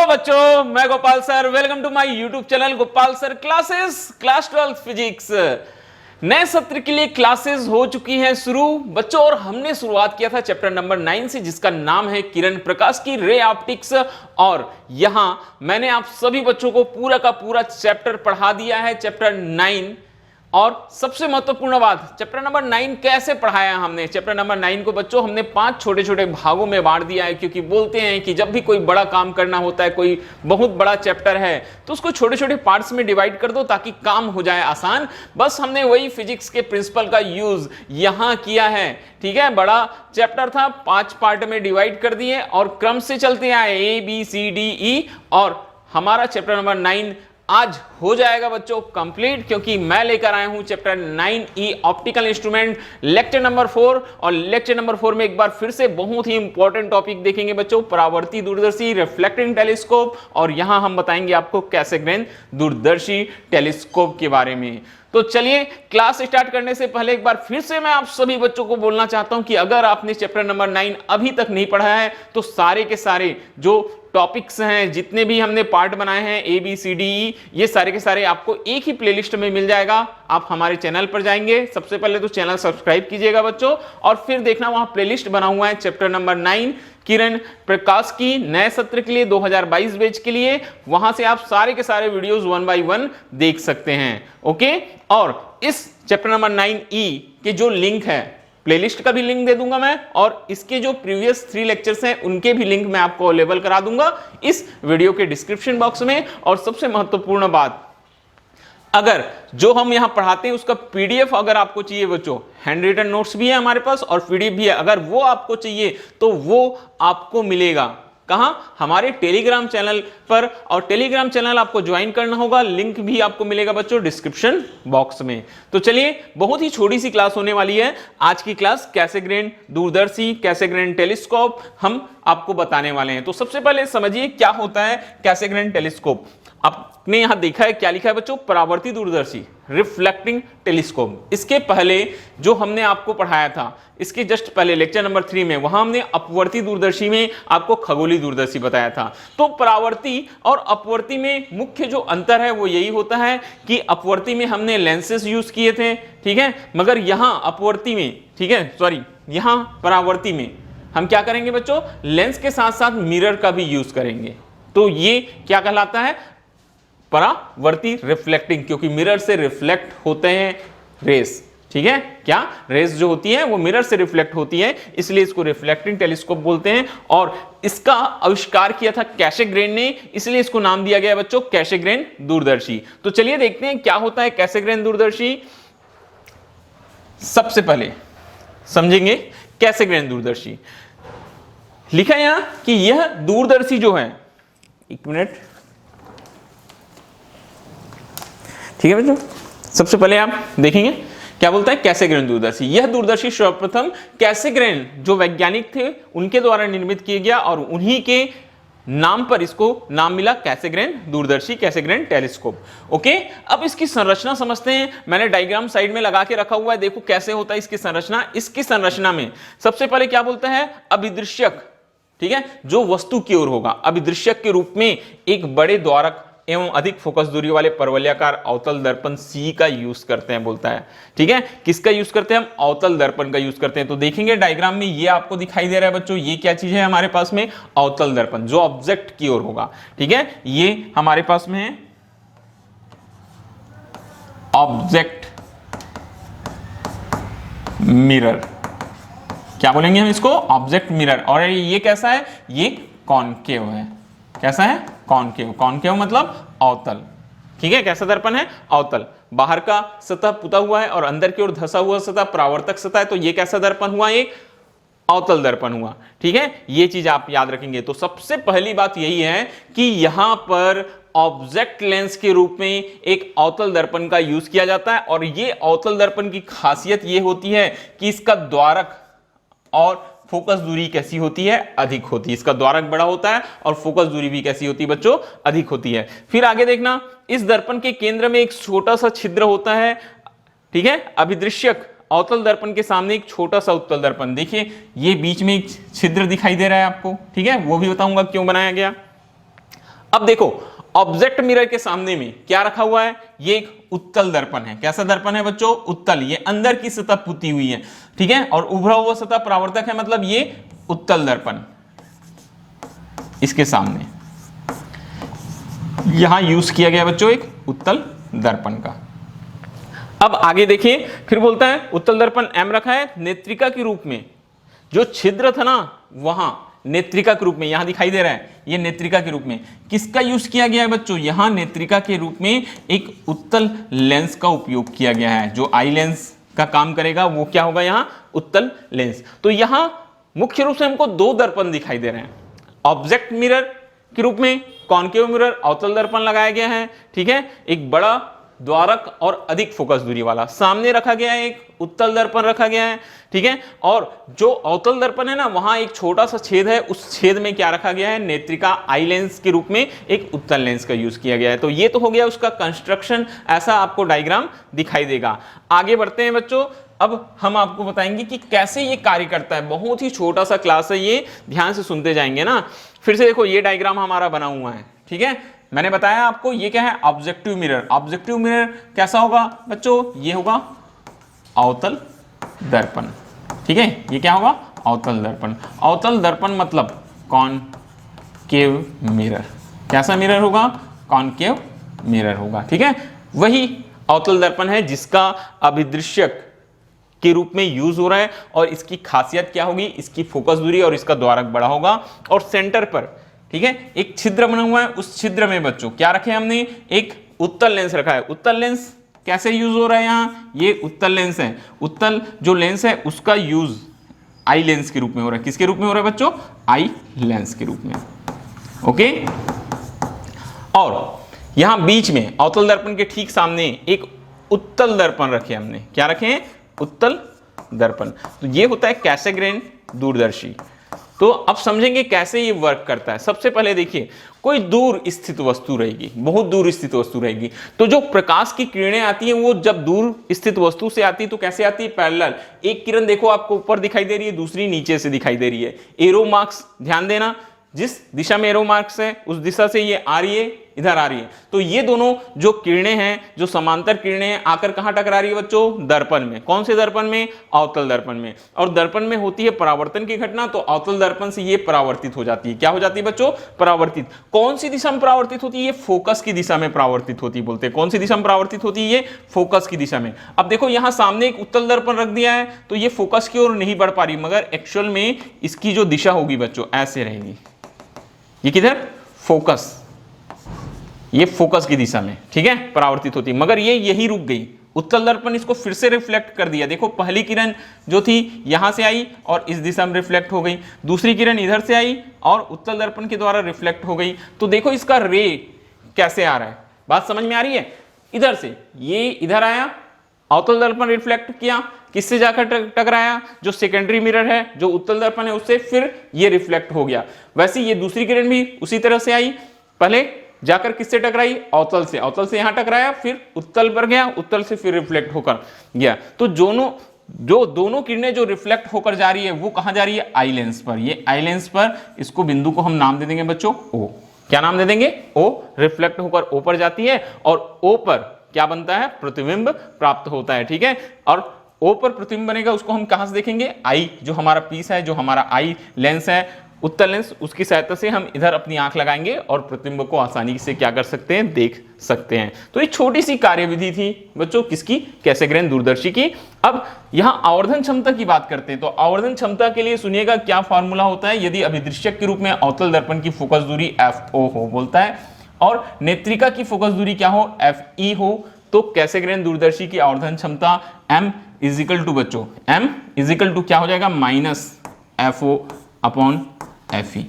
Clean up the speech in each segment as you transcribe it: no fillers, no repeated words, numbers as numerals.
बच्चों, मैं Gopal sir. Welcome to my YouTube channel Gopal sir classes. Class 12 physics नए सत्र के लिए क्लासेस हो चुकी हैं शुरू बच्चों, और हमने शुरुआत किया था चैप्टर नंबर 9 से, जिसका नाम है किरण प्रकाश की रे ऑप्टिक्स। और यहां मैंने आप सभी बच्चों को पूरा का पूरा चैप्टर पढ़ा दिया है, चैप्टर 9। और सबसे महत्वपूर्ण बात, चैप्टर नंबर 9 कैसे पढ़ाया हमने। चैप्टर नंबर 9 को बच्चों हमने 5 छोटे छोटे भागों में बांट दिया है, क्योंकि बोलते हैं कि जब भी कोई बड़ा काम करना होता है, कोई बहुत बड़ा चैप्टर है, तो उसको छोटे छोटे पार्ट्स में डिवाइड कर दो ताकि काम हो जाए आसान। बस हमने वही फिजिक्स के प्रिंसिपल का यूज यहां किया है। ठीक है, बड़ा चैप्टर था, 5 पार्ट में डिवाइड कर दिए और क्रम से चलते आए ABCDE, और हमारा चैप्टर नंबर 9 आज हो जाएगा बच्चों कंप्लीट, क्योंकि मैं लेकर आया हूं chapter 9E optical instrument lecture number 4। और लेक्चर नंबर 4 में एक बार फिर से बहुत ही इंपॉर्टेंट टॉपिक देखेंगे बच्चों, परावर्ती दूरदर्शी रिफ्लेक्टिंग टेलीस्कोप। और यहां हम बताएंगे आपको कैसेग्रेन दूरदर्शी टेलीस्कोप के बारे में। तो चलिए, क्लास स्टार्ट करने से पहले एक बार फिर से मैं आप सभी बच्चों को बोलना चाहता हूं कि अगर आपने चैप्टर नंबर 9 अभी तक नहीं पढ़ा है, तो सारे के सारे जो टॉपिक्स हैं, जितने भी हमने पार्ट बनाए हैं ABCDE, ये सारे के सारे आपको एक ही प्लेलिस्ट में मिल जाएगा। आप हमारे चैनल पर जाएंगे, सबसे पहले तो चैनल सब्सक्राइब कीजिएगा बच्चों, और फिर देखना वहां प्लेलिस्ट बना हुआ है चैप्टर नंबर 9 किरण प्रकाश की नए सत्र के लिए 2022 बैच के लिए। वहां से आप सारे के सारे वीडियोस 1 बाय 1 देख सकते हैं। ओके, और इस चैप्टर नंबर 9E के जो लिंक है, प्लेलिस्ट का भी लिंक दे दूंगा मैं, और इसके जो प्रीवियस 3 लेक्चर्स हैं उनके भी लिंक मैं आपको अवेलेबल करा दूंगा इस वीडियो के डिस्क्रिप्शन बॉक्स में। और सबसे महत्वपूर्ण बात, अगर जो हम यहां पढ़ाते हैं उसका PDF अगर आपको चाहिए बच्चों, हैंड रिटन नोट्स भी है हमारे पास और PDF भी है, अगर वो आपको चाहिए तो वो आपको मिलेगा कहां? हमारे टेलीग्राम चैनल पर। और टेलीग्राम चैनल आपको ज्वाइन करना होगा, लिंक भी आपको मिलेगा बच्चों डिस्क्रिप्शन बॉक्स में। तो चलिए, बहुत ही छोटी सी क्लास होने वाली है आज की क्लास। कैसेग्रेन दूरदर्शी, कैसेग्रेन टेलीस्कोप हम आपको बताने वाले हैं। तो सबसे पहले समझिए क्या होता है कैसेग्रेन टेलीस्कोप। आपने यहां देखा है, क्या लिखा है बच्चों? परावर्ती दूरदर्शी रिफ्लेक्टिंग टेलीस्कोप। इसके पहले जो हमने आपको पढ़ाया था, इसके जस्ट पहले लेक्चर नंबर 3 में, वहां हमने अपवर्ती दूरदर्शी में आपको खगोलीय दूरदर्शी बताया था। तो परावर्ती और अपवर्ती में मुख्य जो अंतर है वो यही होता है कि अपवर्ती में हमने लेंसेस यूज किए थे, ठीक है, मगर यहां अपवर्ती में, ठीक है, सॉरी, यहां परावर्ती में हम क्या करेंगे बच्चों? लेंस के साथ साथ मिरर का भी यूज करेंगे। तो ये क्या कहलाता है? परावर्ती रिफ्लेक्टिंग, क्योंकि मिरर से रिफ्लेक्ट होते हैं रेस। ठीक है, क्या रेस जो होती है वो मिरर से रिफ्लेक्ट होती है, इसलिए इसको रिफ्लेक्टिंग टेलीस्कोप बोलते हैं। और इसका आविष्कार किया था कैसेग्रेन ने, इसलिए इसको नाम दिया गया बच्चों कैसेग्रेन दूरदर्शी। तो चलिए देखते हैं क्या होता है कैसेग्रेन दूरदर्शी। सबसे पहले समझेंगे कैसेग्रेन दूरदर्शी। लिखा है यहां कि यह दूरदर्शी जो है, एक मिनट, ठीक है बच्चों, सबसे पहले आप देखेंगे क्या बोलता है कैसेग्रेन दूरदर्शी। यह दूरदर्शी सर्वप्रथम कैसेग्रेन जो वैज्ञानिक थे उनके द्वारा निर्मित किया गया, और उन्हीं के नाम पर इसको नाम मिला कैसेग्रेन दूरदर्शी, कैसेग्रेन टेलीस्कोप। ओके, अब इसकी संरचना समझते हैं। मैंने डायग्राम साइड में लगा के रखा हुआ है, देखो कैसे होता है इसकी संरचना। इसकी संरचना में सबसे पहले क्या बोलता है? अभिदृश्यक, ठीक है, जो वस्तु की ओर होगा, अभिदृश्यक के रूप में एक बड़े द्वारक एवं अधिक फोकस दूरी वाले परवलयाकार अवतल दर्पण C का यूज करते हैं, बोलता है। ठीक है, किसका यूज करते हैं? हम अवतल दर्पण का यूज करते हैं। तो देखेंगे डायग्राम में ये आपको दिखाई दे रहा है बच्चों, ये क्या चीज है हमारे पास में? अवतल दर्पण, जो ऑब्जेक्ट की ओर होगा। ठीक है, ये हमारे पास में है ऑब्जेक्ट मिरर, क्या बोलेंगे हम इसको? Object mirror. और ये कैसा है? ये कॉनकेव है। कैसा है? कॉनकेव। कॉनकेव मतलब अवतल। ठीक है, कैसा दर्पण है? अवतल। बाहर का सतह पुता हुआ है और अंदर की ओर धंसा हुआ सतह परावर्तक सतह है, तो ये कैसा दर्पण हुआ? एक अवतल दर्पण हुआ। ठीक है, ये चीज आप याद रखेंगे। तो सबसे पहली बात यही है कि यहां पर ऑब्जेक्ट लेंस के रूप में एक अवतल दर्पण का यूज किया जाता है। और ये अवतल दर्पण की खासियत ये होती है कि इसका द्वारक और फोकस दूरी कैसी होती है? अधिक होती है। इसका द्वारक बड़ा होता है और फोकस दूरी भी कैसी होती है बच्चों? अधिक होती है। फिर आगे देखना, इस दर्पण के केंद्र में एक छोटा सा छिद्र होता है। ठीक है, अभिदृश्यक अवतल दर्पण के सामने एक छोटा सा उत्तल दर्पण, देखिए ये बीच में एक छिद्र दिखाई दे रहा है आपको। ठीक है, वो भी बताऊंगा क्यों बनाया गया। अब देखो ऑब्जेक्ट मिरर के सामने में क्या रखा हुआ है, ये एक उत्तल दर्पण है। कैसा दर्पण है बच्चों, उत्तल। ये अंदर की सतह पुती हुई है, ठीक है, और उभरा हुआ सतह परावर्तक है, मतलब ये उत्तल दर्पण इसके सामने यहां यूज किया गया बच्चों एक उत्तल दर्पण का। अब आगे देखिए, फिर बोलता है उत्तल दर्पण M रखा है नेत्रिका के रूप में, जो छिद्र था ना वहां नेत्रिका के रूप में, यहां दिखाई दे रहा है ये नेत्रिका के रूप में। किसका यूज किया गया है बच्चों, यहां नेत्रिका के रूप में एक उत्तल लेंस का उपयोग किया गया है। जो आई लेंस का काम करेगा वो क्या होगा, यहां उत्तल लेंस। तो यहां मुख्य रूप से हमको दो दर्पण दिखाई दे रहे हैं, ऑब्जेक्ट मिरर के रूप में कॉनकेव मिरर अवतल दर्पण लगाया गया है, ठीक है, एक बड़ा द्वारक और अधिक फोकस दूरी वाला। सामने रखा गया है एक उत्तल दर्पण रखा गया है, ठीक है, और जो अवतल दर्पण है ना वहां एक छोटा सा छेद है, उस छेद में क्या रखा गया है, नेत्रिका आई लेंस के रूप में एक उत्तल लेंस का यूज किया गया है। तो ये तो हो गया उसका कंस्ट्रक्शन, ऐसा आपको डायग्राम दिखाई देगा। आगे बढ़ते हैं बच्चों, अब हम आपको बताएंगे कि कैसे ये कार्य करता है। बहुत ही छोटा सा क्लास है ये, ध्यान से सुनते जाएंगे ना। फिर से देखो ये डायग्राम हमारा बना हुआ है, ठीक है, मैंने बताया आपको ये क्या है, ऑब्जेक्टिव मिरर। ऑब्जेक्टिव मिरर कैसा होगा बच्चों, ये होगा अवतल दर्पण, ठीक है, ये क्या होगा, अवतल दर्पण। अवतल दर्पण मतलब कॉनकेव मिरर। कैसा मिरर होगा, कॉनकेव मिरर होगा, ठीक है। वही अवतल दर्पण है जिसका अभिदृश्यक के रूप में यूज हो रहा है, और इसकी खासियत क्या होगी, इसकी फोकस दूरी और इसका द्वारक बड़ा होगा, और सेंटर पर, ठीक है, एक छिद्र बना हुआ है। उस छिद्र में बच्चों क्या रखे हमने, एक उत्तल लेंस रखा है। उत्तल लेंस कैसे यूज हो रहा है, यहाँ ये उत्तल लेंस है। उत्तल जो लेंस है उसका यूज आई लेंस के रूप में हो रहा है। किसके रूप में हो रहा है बच्चों, आई लेंस के रूप में, ओके। और यहां बीच में अवतल दर्पण के ठीक सामने एक उत्तल दर्पण रखे हमने। क्या रखे हैं, उत्तल दर्पण। तो ये होता है कैसेग्रेन दूरदर्शी। तो अब समझेंगे कैसे ये वर्क करता है। सबसे पहले देखिए, कोई दूर स्थित वस्तु रहेगी, बहुत दूर स्थित वस्तु रहेगी, तो जो प्रकाश की किरणें आती हैं वो जब दूर स्थित वस्तु से आती है तो कैसे आती है, पैरेलल। एक किरण देखो आपको ऊपर दिखाई दे रही है, दूसरी नीचे से दिखाई दे रही है। एरो मार्क्स ध्यान देना, जिस दिशा में एरो मार्क्स है उस दिशा से ये आ रही है, इधर आ रही है। तो ये दोनों जो किरणें हैं, जो समांतर किरणें हैं, आकर कहां टकरा रही है बच्चों, दर्पण में। कौन से दर्पण में, अवतल दर्पण में। और दर्पण में होती है परावर्तन की घटना, तो अवतल दर्पण से ये परावर्तित हो जाती है। क्या हो जाती है बच्चों, परावर्तित। कौन सी दिशा में परावर्तित होती है, ये फोकस की दिशा में परावर्तित होती है। बोलते हैं कौन सी दिशा में परावर्तित होती है, ये फोकस की दिशा में। अब देखो यहां सामने एक उत्तल दर्पण रख दिया है, तो ये फोकस की ओर नहीं बढ़ पा रही, मगर एक्चुअल में इसकी जो दिशा होगी बच्चों ऐसे रहेगी। ये किधर, फोकस, ये फोकस की दिशा में, ठीक है, परावर्तित होती, मगर ये यही रुक गई। उत्तल दर्पण इसको फिर से रिफ्लेक्ट कर दिया। देखो पहली किरण जो थी यहां से आई और इस दिशा में रिफ्लेक्ट हो गई, दूसरी किरण इधर से आई और उत्तल दर्पण के द्वारा रिफ्लेक्ट हो गई। तो देखो इसका रे कैसे आ रहा है, बात समझ में आ रही है। इधर से ये इधर आया, अवतल दर्पण रिफ्लेक्ट किया, किससे जाकर टकराया, जो सेकेंडरी मिरर है, जो उत्तल दर्पण है उससे, फिर ये रिफ्लेक्ट हो गया। वैसे ये दूसरी किरण भी उसी तरह से आई, पहले जाकर किससे टकराई, अवतल से, अवतल से यहां टकराया, फिर उत्तल पर गया, उत्तल से फिर रिफ्लेक्ट होकर गया। तो दोनों किरणें जो रिफ्लेक्ट होकर जा रही है वो कहां जा रही है, आई लेंस पर। ये आई लेंस पर, इसको बिंदु को हम नाम दे देंगे बच्चों ओ। क्या नाम दे देंगे, ओ। रिफ्लेक्ट होकर ओ पर जाती है और ओ पर क्या बनता है, प्रतिबिंब प्राप्त होता है, ठीक है। और ओ पर प्रतिबिंब बनेगा, उसको हम कहां से देखेंगे, आई, जो हमारा पीस है, जो हमारा आई लेंस है, उत्तल लेंस, उसकी सहायता से हम इधर अपनी आंख लगाएंगे और प्रतिबिंब को आसानी से क्या कर सकते हैं, देख सकते हैं। तो ये छोटी सी कार्यविधि थी बच्चों, किसकी, कैसेग्रेन दूरदर्शी की। अब यहां आवर्धन क्षमता की बात करते हैं। तो आवर्धन क्षमता के लिए सुनिएगा क्या फॉर्मूला होता है। यदि अभिदृश्यक के रूप में अवतल दर्पण की फोकस दूरी FO हो, बोलता है, और नेत्रिका की फोकस दूरी क्या हो, FE हो, तो कैसेग्रेन दूरदर्शी की आवर्धन क्षमता M इजिकल टू बच्चों, M इजिकल टू क्या हो जाएगा, माइनस FO अपॉन FE।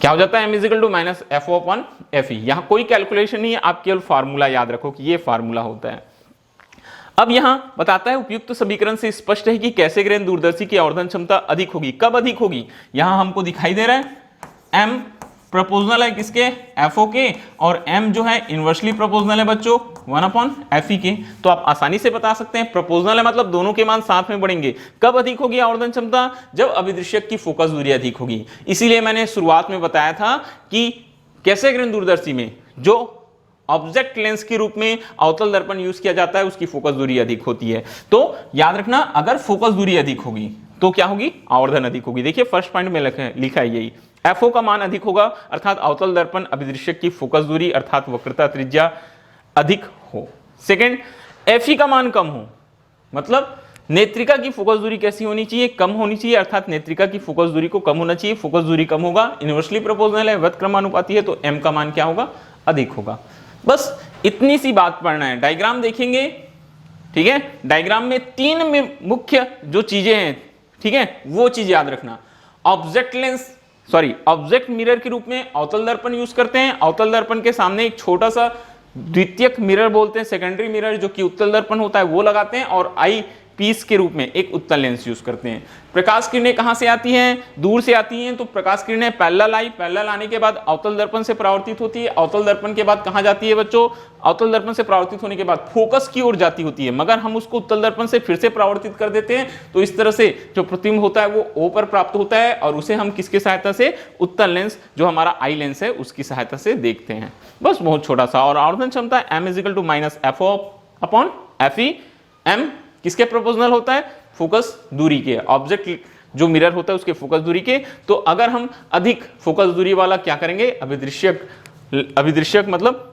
क्या हो जाता है, M is equal to minus FO upon FE। यहां कोई कैलकुलेशन नहीं है, आप केवल फार्मूला याद रखो कि ये फार्मूला होता है। अब यहां बताता है उपयुक्त समीकरण से स्पष्ट है कि कैसेग्रेन दूरदर्शी की आवर्धन क्षमता अधिक होगी। कब अधिक होगी, यहां हमको दिखाई दे रहा है M प्रोपोर्शनल है किसके, FO के, और M जो है इनवर्सली प्रोपोर्शनल है बच्चों 1 अपॉन FE के। तो आप आसानी से बता सकते हैं, प्रोपोर्शनल है मतलब दोनों के मान साथ में बढ़ेंगे। कब अधिक होगी आवर्धन क्षमता, जब अभिदृश्यक की फोकस दूरी अधिक होगी। इसीलिए मैंने शुरुआत में बताया था कि कैसे करें दूरदर्शी में? जो ऑब्जेक्ट लेंस के रूप में अवतल दर्पण यूज किया जाता है उसकी फोकस दूरी अधिक होती है। तो याद रखना, अगर फोकस दूरी अधिक होगी तो क्या होगी? आवर्धन अधिक होगी। देखिए फर्स्ट पॉइंट में लिखा है यही, FO का मान अधिक होगा अर्थात अवतल दर्पण अभिदृश्यक की फोकस दूरी अर्थात वक्रता त्रिज्या अधिक हो। सेकंड, FE का मान कम हो, मतलब नेत्रिका की फोकस दूरी कैसी होनी चाहिए? कम होनी चाहिए, अर्थात नेत्रिका की फोकस दूरी को कम होना चाहिए। फोकस दूरी कम होगा, इनवर्सली प्रोपोर्शनल है, व्यतक्रमानुपाती है, तो M का मान क्या होगा? अधिक होगा। बस इतनी सी बात पढ़ना है। डायग्राम देखेंगे, ठीक है? डायग्राम में 3 में मुख्य जो चीजें हैं, ठीक है, वो चीज याद रखना। ऑब्जेक्ट मिरर के रूप में अवतल दर्पण यूज करते हैं। अवतल दर्पण के सामने एक छोटा सा द्वितीयक मिरर बोलते हैं, सेकेंडरी मिरर, जो कि उत्तल दर्पण होता है, वो लगाते हैं और आई पीस के रूप में एक उत्तल लेंस यूज करते हैं। प्रकाश किरणें कहां से आती हैं? दूर से आती हैं, तो प्रकाश किरणें पैरेलल आने के बाद अवतल दर्पण से परावर्तित होती है। अवतल दर्पण के बाद कहां जाती है बच्चों? अवतल दर्पण से परावर्तित होने के बाद फोकस की ओर जाती होती है, मगर हम उसको उत्तल दर्पण से फिर से परावर्तित कर देते हैं। तो इस तरह से जो प्रतिबिंब होता है वो O पर प्राप्त होता है और उसे हम किसके सहायता से? उत्तल लेंस, जो हमारा आई लेंस है, उसकी सहायता से देखते हैं। बस बहुत छोटा सा। और आवर्धन क्षमता M = -FO upon FE। M किसके प्रोपोर्शनल होता है? फोकस दूरी के, ऑब्जेक्ट जो मिरर होता है उसके फोकस दूरी के। तो अगर हम अधिक फोकस दूरी वाला क्या करेंगे? अभिदृश्यक मतलब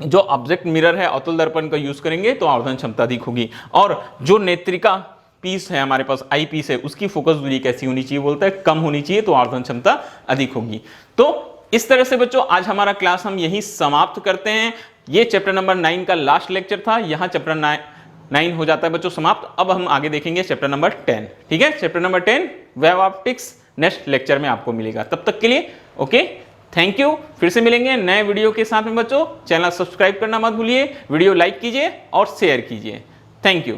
जो ऑब्जेक्ट मिरर है अवतल दर्पण का यूज करेंगे तो आवर्धन क्षमता अधिक होगी। और जो नेत्रिका पीस है हमारे पास, आई पीस है, उसकी फोकस दूरी कैसी होनी चाहिए? बोलता है कम होनी चाहिए, तो आवर्धन क्षमता अधिक होगी। तो इस तरह से बच्चों आज हमारा क्लास हम यही समाप्त करते हैं। ये चैप्टर नंबर 9 का लास्ट लेक्चर था। यहाँ चैप्टर 9 हो जाता है बच्चों समाप्त। अब हम आगे देखेंगे चैप्टर नंबर 10, ठीक है? Chapter number 10 wave optics next lecture में आपको मिलेगा। तब तक के लिए ओके, थैंक यू। फिर से मिलेंगे नए वीडियो के साथ में बच्चों। चैनल सब्सक्राइब करना मत भूलिए, वीडियो लाइक कीजिए और शेयर कीजिए। Thank you.